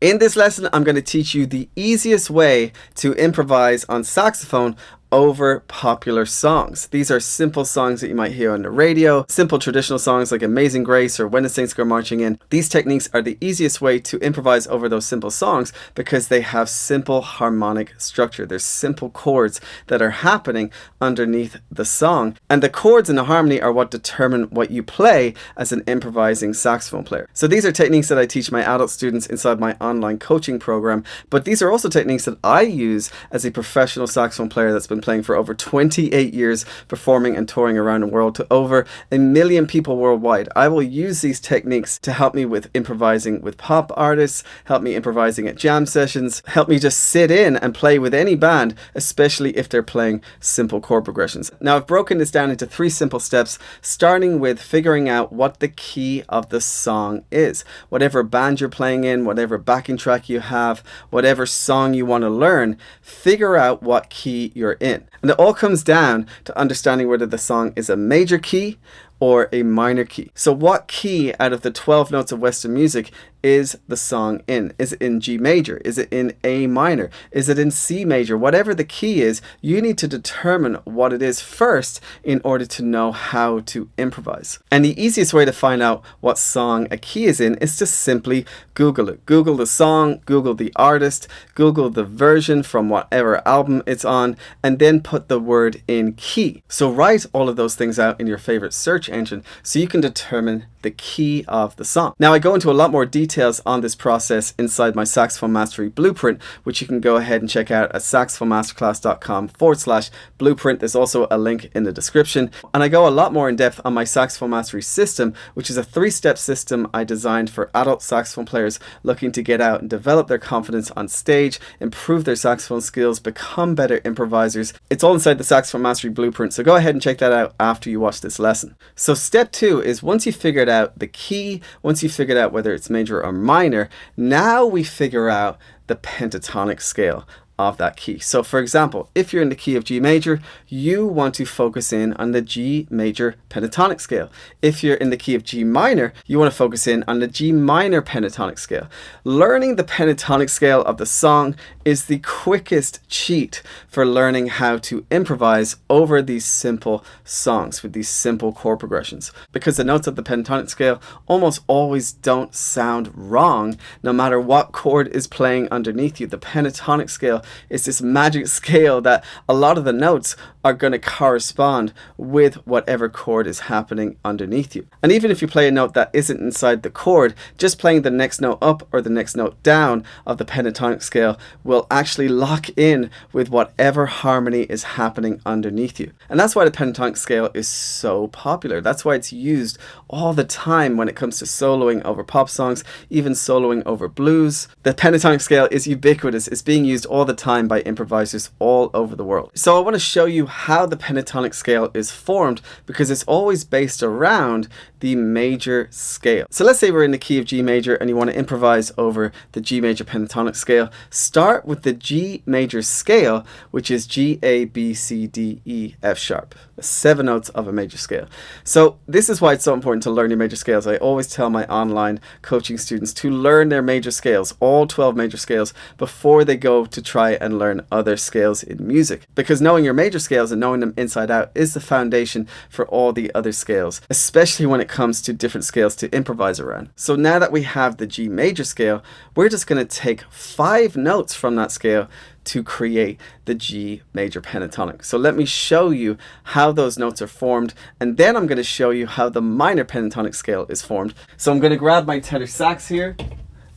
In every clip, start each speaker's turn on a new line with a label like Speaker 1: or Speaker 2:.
Speaker 1: In this lesson, I'm going to teach you the easiest way to improvise on saxophone over popular songs. These are simple songs that you might hear on the radio, simple traditional songs like Amazing Grace or When the Saints Go Marching In. These techniques are the easiest way to improvise over those simple songs because they have simple harmonic structure. There's simple chords that are happening underneath the song, and the chords and the harmony are what determine what you play as an improvising saxophone player. So these are techniques that I teach my adult students inside my online coaching program, but these are also techniques that I use as a professional saxophone player that's been playing for over 28 years, performing and touring around the world to over 1 million people worldwide. I will use these techniques to help me with improvising with pop artists, help me improvising at jam sessions, help me just sit in and play with any band, especially if they're playing simple chord progressions. Now, I've broken this down into 3 simple steps, starting with figuring out what the key of the song is. Whatever band you're playing in, whatever backing track you have, whatever song you want to learn, figure out what key you're in. And it all comes down to understanding whether the song is a major key or a minor key. So what key out of the 12 notes of Western music is the song in? Is it in G major? Is it in A minor? Is it in C major? Whatever the key is, you need to determine what it is first in order to know how to improvise. And the easiest way to find out what song a key is in is to simply Google it. Google the song, Google the artist, Google the version from whatever album it's on, and then put the word in key. So write all of those things out in your favorite search engine so you can determine the key of the song. Now, I go into a lot more details on this process inside my Saxophone Mastery Blueprint, which you can go ahead and check out at saxophonemasterclass.com/blueprint. There's also a link in the description. And I go a lot more in depth on my Saxophone Mastery System, which is a 3-step system I designed for adult saxophone players looking to get out and develop their confidence on stage, improve their saxophone skills, become better improvisers. It's all inside the Saxophone Mastery Blueprint, so go ahead and check that out after you watch this lesson. So step 2 is once you figured out the key, once you figured out whether it's major or minor, now we figure out the pentatonic scale of that key. So for example, if you're in the key of G major, you want to focus in on the G major pentatonic scale. If you're in the key of G minor, you want to focus in on the G minor pentatonic scale. Learning the pentatonic scale of the song is the quickest cheat for learning how to improvise over these simple songs with these simple chord progressions, because the notes of the pentatonic scale almost always don't sound wrong no matter what chord is playing underneath you. The pentatonic scale is this magic scale that a lot of the notes are going to correspond with whatever chord is happening underneath you. And even if you play a note that isn't inside the chord, just playing the next note up or the next note down of the pentatonic scale will actually lock in with whatever harmony is happening underneath you. And that's why the pentatonic scale is so popular. That's why it's used all the time when it comes to soloing over pop songs, even soloing over blues. The pentatonic scale is ubiquitous. It's being used all the time by improvisers all over the world. So I want to show you how the pentatonic scale is formed, because it's always based around the major scale. So let's say we're in the key of G major and you want to improvise over the G major pentatonic scale. Start with the G major scale, which is G, A, B, C, D, E, F sharp. 7 notes of a major scale. So this is why it's so important to learn your major scales. I always tell my online coaching students to learn their major scales, all 12 major scales, before they go to try and learn other scales in music. Because knowing your major scales and knowing them inside out is the foundation for all the other scales, especially when it comes to different scales to improvise around. So now that we have the G major scale, we're just going to take 5 notes from that scale to create the G major pentatonic. So let me show you how those notes are formed, and then I'm going to show you how the minor pentatonic scale is formed. So I'm going to grab my tenor sax here,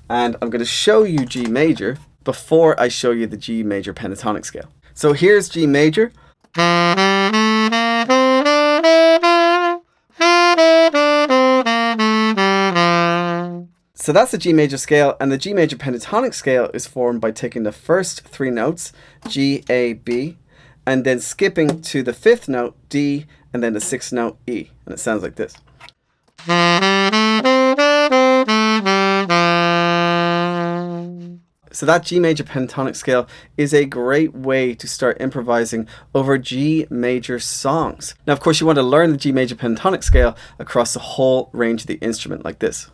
Speaker 1: and I'm going to show you G major before I show you the G major pentatonic scale. So here's G major. So that's the G major scale, and the G major pentatonic scale is formed by taking the first 3 notes, G, A, B, and then skipping to the 5th note, D, and then the 6th note, E. And it sounds like this. So that G major pentatonic scale is a great way to start improvising over G major songs. Now, of course, you want to learn the G major pentatonic scale across the whole range of the instrument like this.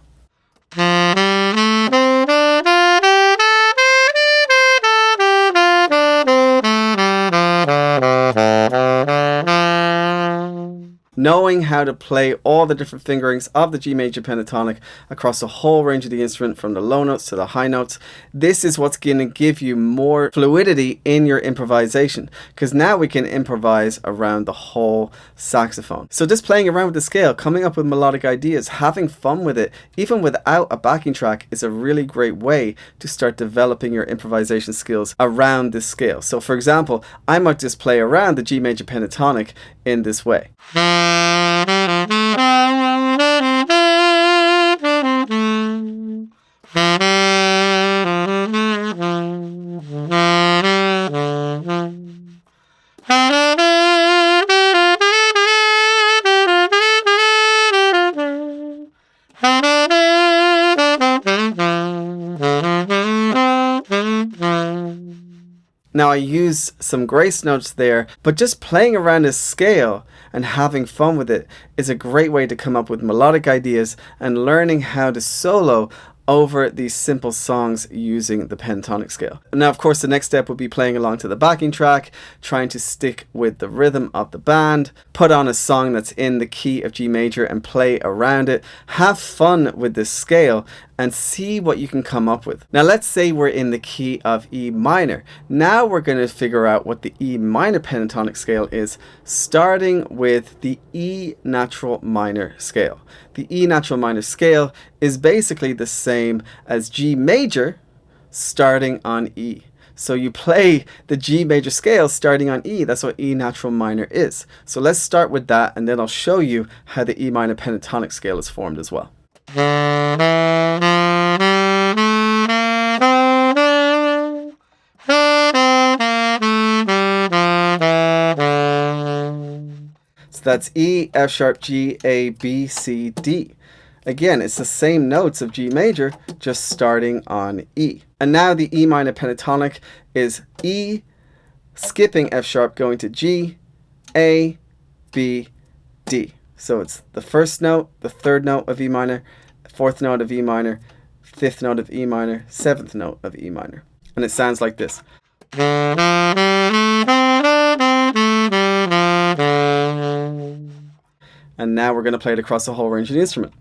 Speaker 1: knowing how to play all the different fingerings of the G major pentatonic across a whole range of the instrument from the low notes to the high notes. This is what's going to give you more fluidity in your improvisation, because now we can improvise around the whole saxophone. So just playing around with the scale, coming up with melodic ideas, having fun with it, even without a backing track, is a really great way to start developing your improvisation skills around this scale. So for example, I might just play around the G major pentatonic in this way. Now I use some grace notes there, but just playing around this scale and having fun with it is a great way to come up with melodic ideas and learning how to solo over these simple songs using the pentatonic scale. Now, of course, the next step would be playing along to the backing track, trying to stick with the rhythm of the band, put on a song that's in the key of G major and play around it. Have fun with this scale and see what you can come up with. Now, let's say we're in the key of E minor. Now we're going to figure out what the E minor pentatonic scale is, starting with the E natural minor scale. The E natural minor scale is basically the same as G major starting on E. So you play the G major scale starting on E. That's what E natural minor is. So let's start with that, and then I'll show you how the E minor pentatonic scale is formed as well. So that's E, F sharp, G, A, B, C, D. Again, it's the same notes of G major, just starting on E. And now the E minor pentatonic is E, skipping F sharp, going to G, A, B, D. So it's the first note, the third note of E minor, fourth note of E minor, fifth note of E minor, seventh note of E minor. And it sounds like this. And now we're going to play it across the whole range of the instrument.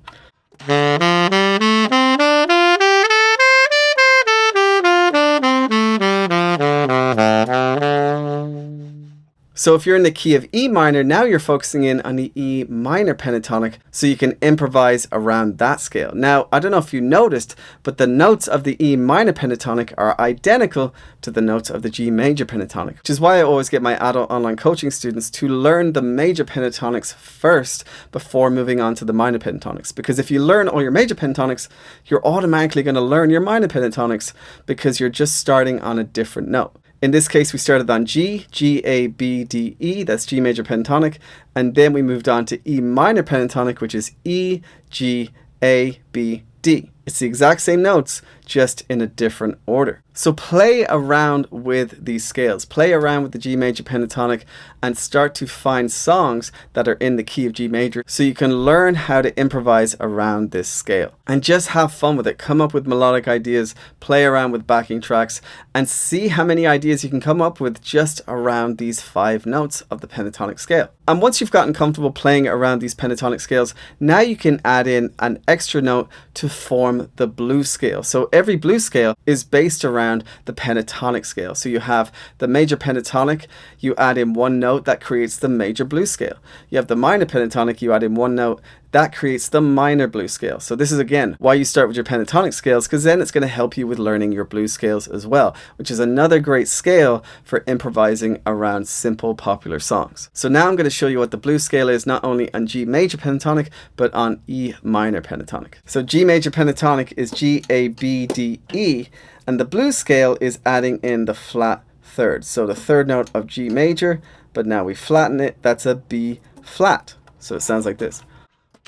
Speaker 1: So if you're in the key of E minor, now you're focusing in on the E minor pentatonic, so you can improvise around that scale. Now, I don't know if you noticed, but the notes of the E minor pentatonic are identical to the notes of the G major pentatonic, which is why I always get my adult online coaching students to learn the major pentatonics first before moving on to the minor pentatonics. Because if you learn all your major pentatonics, you're automatically going to learn your minor pentatonics because you're just starting on a different note. In this case, we started on G, G, A, B, D, E, that's G major pentatonic, and then we moved on to E minor pentatonic, which is E, G, A, B, D. It's the exact same notes, just in a different order. So play around with these scales. Play around with the G major pentatonic and start to find songs that are in the key of G major so you can learn how to improvise around this scale. And just have fun with it. Come up with melodic ideas, play around with backing tracks, and see how many ideas you can come up with just around these 5 notes of the pentatonic scale. And once you've gotten comfortable playing around these pentatonic scales, now you can add in an extra note to form the blues scale. So every blues scale is based around the pentatonic scale. So you have the major pentatonic, you add in one note, that creates the major blues scale. You have the minor pentatonic, you add in one note, that creates the minor blues scale. So this is again why you start with your pentatonic scales, because then it's going to help you with learning your blues scales as well, which is another great scale for improvising around simple popular songs. So now I'm going to show you what the blues scale is, not only on G major pentatonic but on E minor pentatonic. So G major pentatonic is G, A, B, D, E, and the blues scale is adding in the flat third. So the third note of G major, but now we flatten it, that's a B flat. So it sounds like this.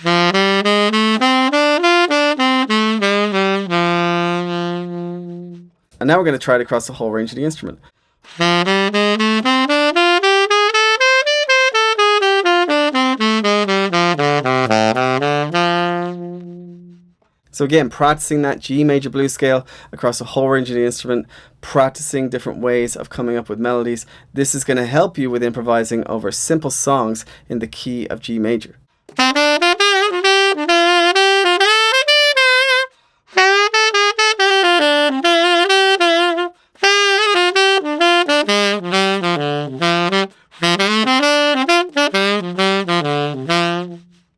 Speaker 1: And now we're going to try it across the whole range of the instrument. So again, practicing that G major blues scale across a whole range of the instrument, practicing different ways of coming up with melodies. This is going to help you with improvising over simple songs in the key of G major.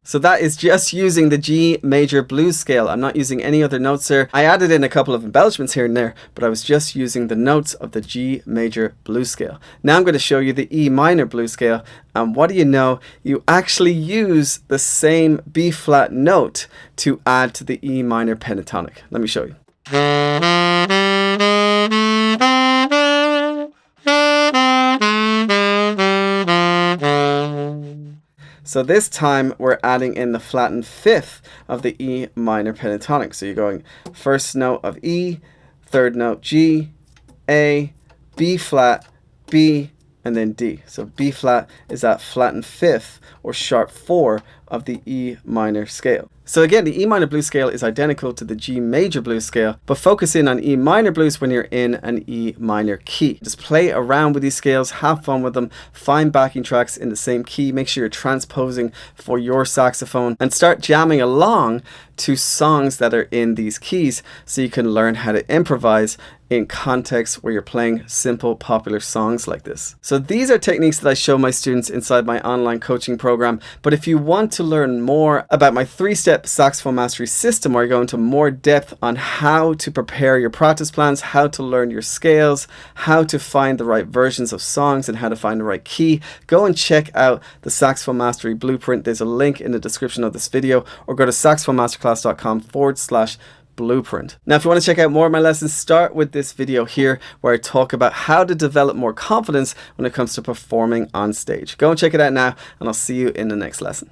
Speaker 1: So that is just using the G major blues scale. I'm not using any other notes there. I added in a couple of embellishments here and there, but I was just using the notes of the G major blues scale. Now I'm going to show you the E minor blues scale. And what do you know? You actually use the same B flat note to add to the E minor pentatonic. Let me show you. So this time we're adding in the flattened fifth of the E minor pentatonic. So you're going first note of E, third note G, A, B flat, B, and then D. So B flat is that flattened fifth or sharp 4 of the E minor scale. So again, the E minor blues scale is identical to the G major blues scale, but focus in on E minor blues when you're in an E minor key. Just play around with these scales, have fun with them, find backing tracks in the same key, make sure you're transposing for your saxophone, and start jamming along to songs that are in these keys so you can learn how to improvise in contexts where you're playing simple, popular songs like this. So these are techniques that I show my students inside my online coaching program. But if you want to learn more about my 3-step saxophone mastery system, where I go into more depth on how to prepare your practice plans, how to learn your scales, how to find the right versions of songs, and how to find the right key, go and check out the Saxophone Mastery Blueprint. There's a link in the description of this video, or go to saxophonemasterclass.com/blueprint. Now, if you want to check out more of my lessons, start with this video here where I talk about how to develop more confidence when it comes to performing on stage. Go and check it out now, and I'll see you in the next lesson.